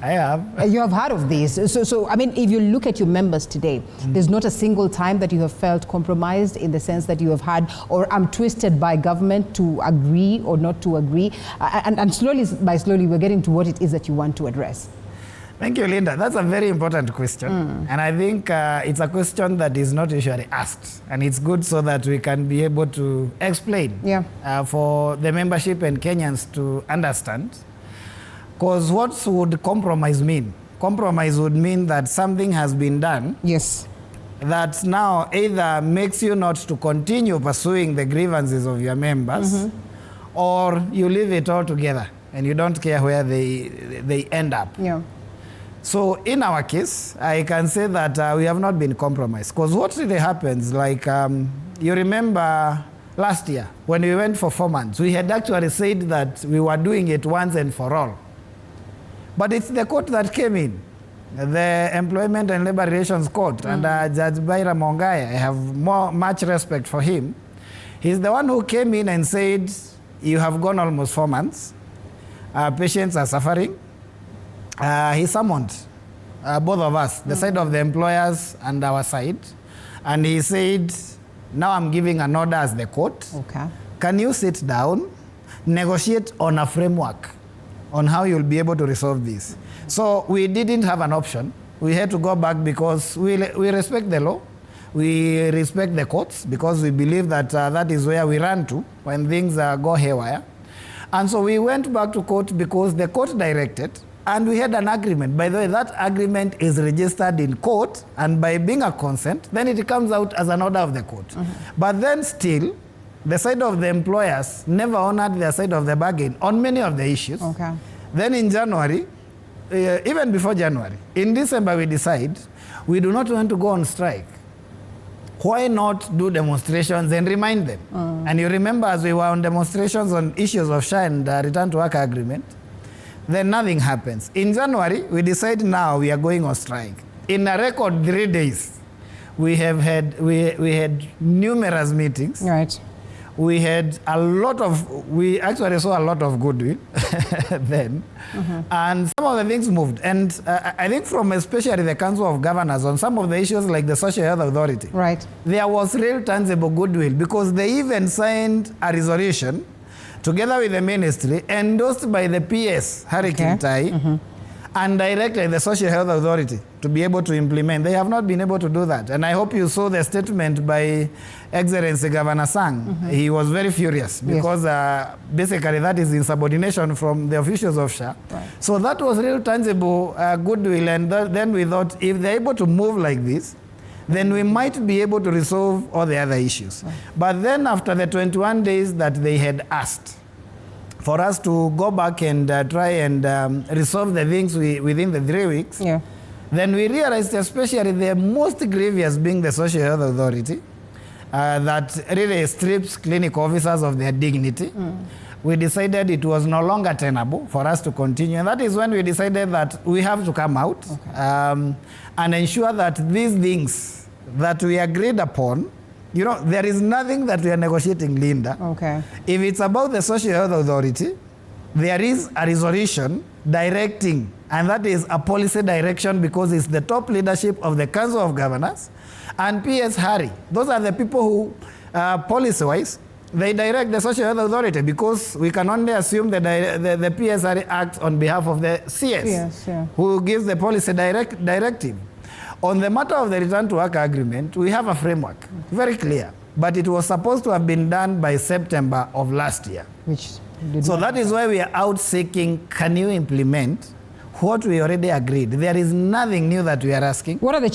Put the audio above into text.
I have. You have heard of this. So I mean, if you look at your members today, there's not a single time that you have felt compromised in the sense that you have had, or I'm twisted by government to agree or not to agree. And slowly by slowly, we're getting to what it is that you want to address. Thank you, Linda. That's a very important question. And I think it's a question that is not usually asked. And it's good so that we can be able to explain for the membership and Kenyans to understand. Because what would compromise mean? Compromise would mean that something has been done. Yes. That now either makes you not to continue pursuing the grievances of your members, or you leave it all together and you don't care where they end up. Yeah. So in our case, I can say that we have not been compromised. Because what really happens, like you remember last year when we went for 4 months, we had actually said that we were doing it once and for all. But it's the court that came in, the Employment and Labor Relations Court, and Judge Baira Mongai, I have much respect for him. He's the one who came in and said, you have gone almost 4 months, patients are suffering. He summoned both of us, the side of the employers and our side, and he said, now I'm giving an order as the court. Okay. Can you sit down, negotiate on a framework on how you'll be able to resolve this? So we didn't have an option. We had to go back because we respect the law. We respect the courts because we believe that that is where we run to when things go haywire. And so we went back to court because the court directed, and we had an agreement. By the way, that agreement is registered in court, and by being a consent, then it comes out as an order of the court. But then still, the side of the employers never honored their side of the bargain on many of the issues. Okay. Then in January, even before January, in December we decide we do not want to go on strike. Why not do demonstrations and remind them? And you remember as we were on demonstrations on issues of SHA and return to work agreement, then nothing happens. In January, we decide now we are going on strike. In a record 3 days, we had numerous meetings. Right. We had we actually saw a lot of goodwill then. And some of the things moved. And I think from especially the Council of Governors on some of the issues like the Social Health Authority, right, there was real tangible goodwill because they even signed a resolution together with the ministry endorsed by the PS, Harry Kintai, and directed the Social Health Authority to be able to implement. They have not been able to do that. And I hope you saw the statement by Excellency Governor Sang. He was very furious because basically that is insubordination from the officials of SHA. Right. So that was real tangible goodwill. And then we thought if they're able to move like this, then we might be able to resolve all the other issues. Right. But then after the 21 days that they had asked for us to go back and try and resolve the things within the 3 weeks, then we realized, especially the most grievous being the Social Health Authority, that really strips clinic officers of their dignity. We decided it was no longer tenable for us to continue. And that is when we decided that we have to come out and ensure that these things that we agreed upon, you know, there is nothing that we are negotiating, Linda. Okay. If it's about the Social Health Authority, there is a resolution directing, and that is a policy direction because it's the top leadership of the Council of Governors and PS Harry. Those are the people who, policy-wise, they direct the Social Health Authority because we can only assume that the PS Harry acts on behalf of the CS, who gives the policy directive. On the matter of the return to work agreement, we have a framework, very clear, but it was supposed to have been done by September of last year. So that is why we are out seeking, can you implement what we already agreed? There is nothing new that we are asking. What are the